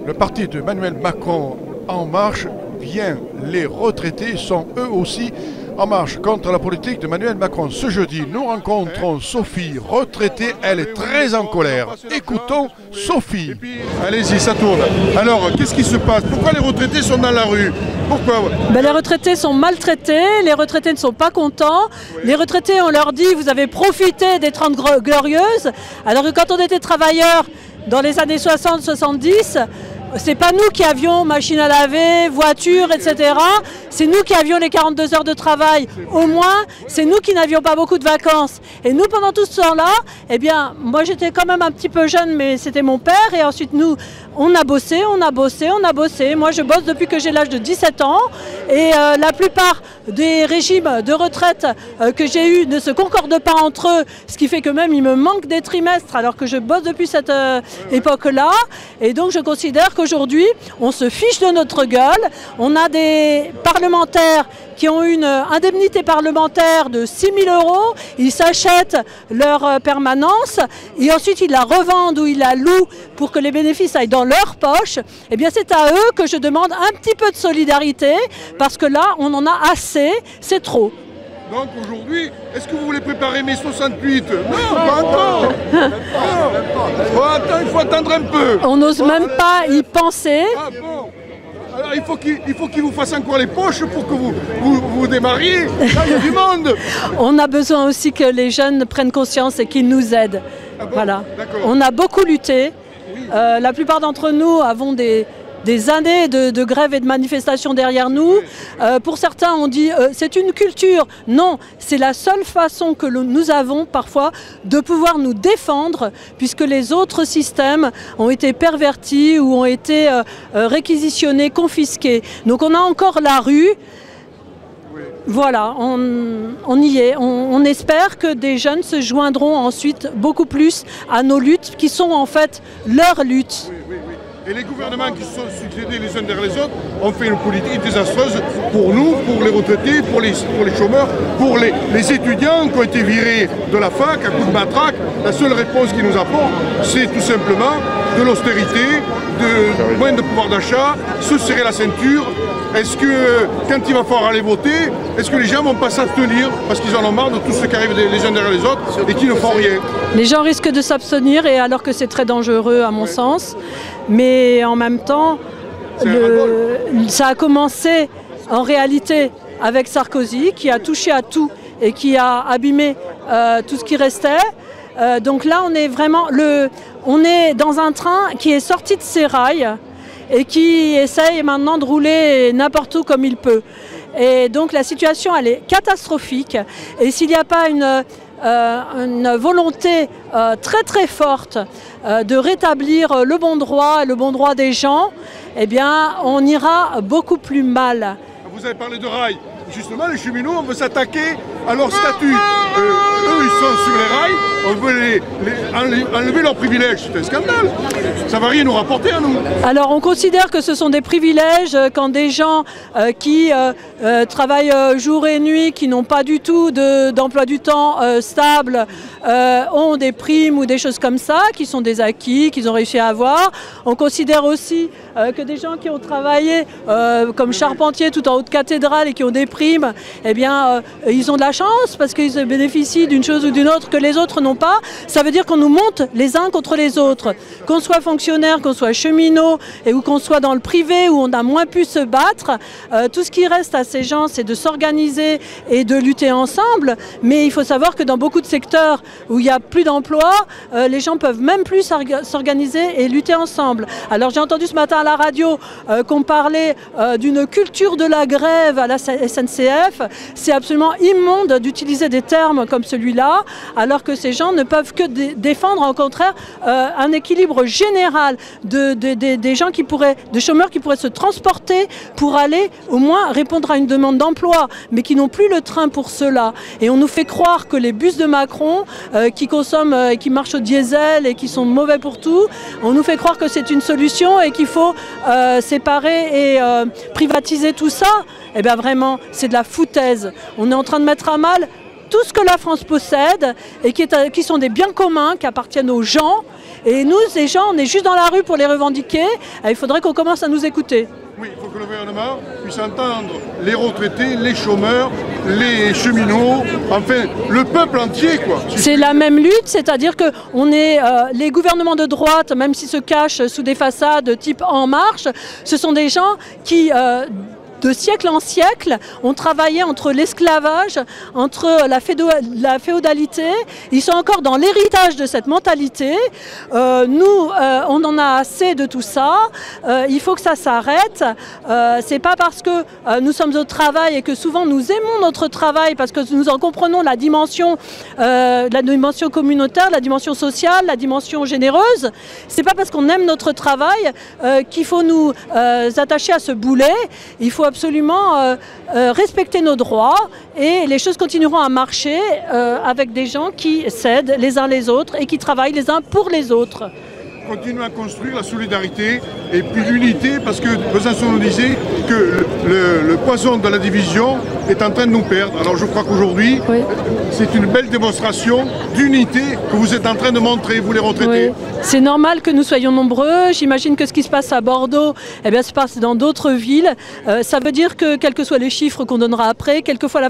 Le parti de Emmanuel Macron En Marche vient. Les retraités sont eux aussi en marche contre la politique d'Emmanuel Macron. Ce jeudi, nous rencontrons Sophie, retraitée. Elle est très en colère. Écoutons Sophie. Allez-y, ça tourne. Alors, qu'est-ce qui se passe? Pourquoi les retraités sont dans la rue? Pourquoi? Les retraités sont maltraités, les retraités ne sont pas contents. Les retraités, on leur dit, vous avez profité des 30 glorieuses, alors que quand on était travailleurs dans les années 60-70, c'est pas nous qui avions machine à laver, voiture, etc. C'est nous qui avions les 42 heures de travail. Au moins, c'est nous qui n'avions pas beaucoup de vacances. Et nous, pendant tout ce temps-là, eh bien, moi j'étais quand même un petit peu jeune, mais c'était mon père. Et ensuite, nous, on a bossé. Moi, je bosse depuis que j'ai l'âge de 17 ans. Et la plupart des régimes de retraite que j'ai eus ne se concordent pas entre eux. Ce qui fait que même, il me manque des trimestres alors que je bosse depuis cette époque-là. Et donc, je considère qu'aujourd'hui, on se fiche de notre gueule. On a des parlementaires qui ont une indemnité parlementaire de 6 000 €. Ils s'achètent leur permanence et ensuite ils la revendent ou ils la louent pour que les bénéfices aillent dans leur poche. Eh bien, c'est à eux que je demande un petit peu de solidarité parce que là, on en a assez, c'est trop. Donc aujourd'hui, est-ce que vous voulez préparer mai 68? Non, pas encore. Attends, il faut attendre un peu. On n'ose même pas y penser. Ah bon? Alors il faut qu'il vous fasse encore les poches pour que vous démarriez. Là, il y a du monde. On a besoin aussi que les jeunes prennent conscience et qu'ils nous aident. Ah bon? Voilà. On a beaucoup lutté. Oui. La plupart d'entre nous avons des années de grève et de manifestations derrière nous. Pour certains, on dit c'est une culture. Non, c'est la seule façon que nous avons parfois de pouvoir nous défendre puisque les autres systèmes ont été pervertis ou ont été réquisitionnés, confisqués. Donc on a encore la rue. Voilà, on y est. On espère que des jeunes se joindront ensuite beaucoup plus à nos luttes qui sont en fait leurs luttes. Oui. Et les gouvernements qui se sont succédés les uns derrière les autres ont fait une politique désastreuse pour nous, pour les retraités, pour les chômeurs, pour les étudiants qui ont été virés de la fac à coups de matraque. La seule réponse qu'ils nous apportent, c'est tout simplement de l'austérité, de moins de pouvoir d'achat, se serrer la ceinture. Est-ce que, quand il va falloir aller voter, est-ce que les gens ne vont pas s'abstenir parce qu'ils en ont marre de tout ce qui arrive les uns derrière les autres et qui ne font rien? Les gens risquent de s'abstenir, et alors que c'est très dangereux à mon sens. Mais en même temps, ça a commencé en réalité avec Sarkozy qui a touché à tout et qui a abîmé tout ce qui restait. Donc là, on est vraiment on est dans un train qui est sorti de ses rails et qui essaye maintenant de rouler n'importe où comme il peut. Et donc la situation, elle est catastrophique. Et s'il n'y a pas une volonté très très forte de rétablir le bon droit des gens, eh bien on ira beaucoup plus mal. Vous avez parlé de rails. Justement, les cheminots, on veut s'attaquer à leur statut. Eux, ils sont sur les rails, on veut enlever leurs privilèges. C'est un scandale. Ça va rien nous rapporter à nous. Alors, on considère que ce sont des privilèges quand des gens qui travaillent jour et nuit, qui n'ont pas du tout d'emploi du temps stable, ont des primes ou des choses comme ça, qui sont des acquis, qu'ils ont réussi à avoir. On considère aussi que des gens qui ont travaillé comme charpentiers tout en haut de cathédrale et qui ont des primes, eh bien, ils ont de la chance parce qu'ils bénéficient d'une chose ou d'une autre que les autres n'ont pas. Ça veut dire qu'on nous monte les uns contre les autres. Qu'on soit fonctionnaire, qu'on soit cheminot ou qu'on soit dans le privé où on a moins pu se battre, tout ce qui reste à ces gens, c'est de s'organiser et de lutter ensemble. Mais il faut savoir que dans beaucoup de secteurs où il n'y a plus d'emploi, les gens peuvent même plus s'organiser et lutter ensemble. Alors j'ai entendu ce matin à la radio qu'on parlait d'une culture de la grève à la SNCF. C'est absolument immonde d'utiliser des termes comme celui-là, alors que ces gens ne peuvent que défendre, au contraire, un équilibre général des gens des chômeurs qui pourraient se transporter pour aller au moins répondre à une demande d'emploi, mais qui n'ont plus le train pour cela. Et on nous fait croire que les bus de Macron, qui consomment, qui marchent au diesel et qui sont mauvais pour tout, on nous fait croire que c'est une solution et qu'il faut séparer et privatiser tout ça. Eh bien vraiment, c'est de la foutaise. On est en train de mettre à mal tout ce que la France possède et qui sont des biens communs qui appartiennent aux gens Et nous, ces gens, on est juste dans la rue pour les revendiquer. Il faudrait qu'on commence à nous écouter. Oui, il faut que le gouvernement puisse entendre les retraités, les chômeurs, les cheminots, enfin le peuple entier, quoi. C'est la même lutte, c'est-à-dire que les gouvernements de droite, même s'ils se cachent sous des façades type En Marche, ce sont des gens qui de siècle en siècle, ont travaillé entre l'esclavage, entre la féodalité. Ils sont encore dans l'héritage de cette mentalité. Nous, on en a assez de tout ça. Il faut que ça s'arrête. C'est pas parce que nous sommes au travail et que souvent nous aimons notre travail parce que nous en comprenons la dimension communautaire, la dimension sociale, la dimension généreuse. C'est pas parce qu'on aime notre travail qu'il faut nous attacher à ce boulet. Il faut absolument respecter nos droits et les choses continueront à marcher avec des gens qui s'aident les uns les autres et qui travaillent les uns pour les autres. Continuer à construire la solidarité et puis l'unité, parce que Besançon nous disait que le poison de la division est en train de nous perdre. Alors je crois qu'aujourd'hui, oui, c'est une belle démonstration d'unité que vous êtes en train de montrer, vous les retraités. Oui. C'est normal que nous soyons nombreux. J'imagine que ce qui se passe à Bordeaux, eh bien, se passe dans d'autres villes. Ça veut dire que, quels que soient les chiffres qu'on donnera après, quelquefois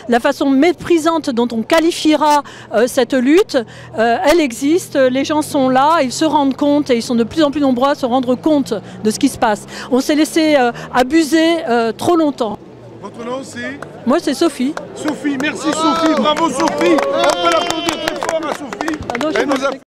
la façon méprisante dont on qualifiera cette lutte, elle existe. Les gens sont là, ils se rendent compte et ils sont de plus en plus nombreux à se rendre compte de ce qui se passe. On s'est laissé abuser trop longtemps. Votre nom c'est? Moi c'est Sophie. Sophie, merci Sophie, bravo Sophie. On peut l'applaudir très fort à Sophie.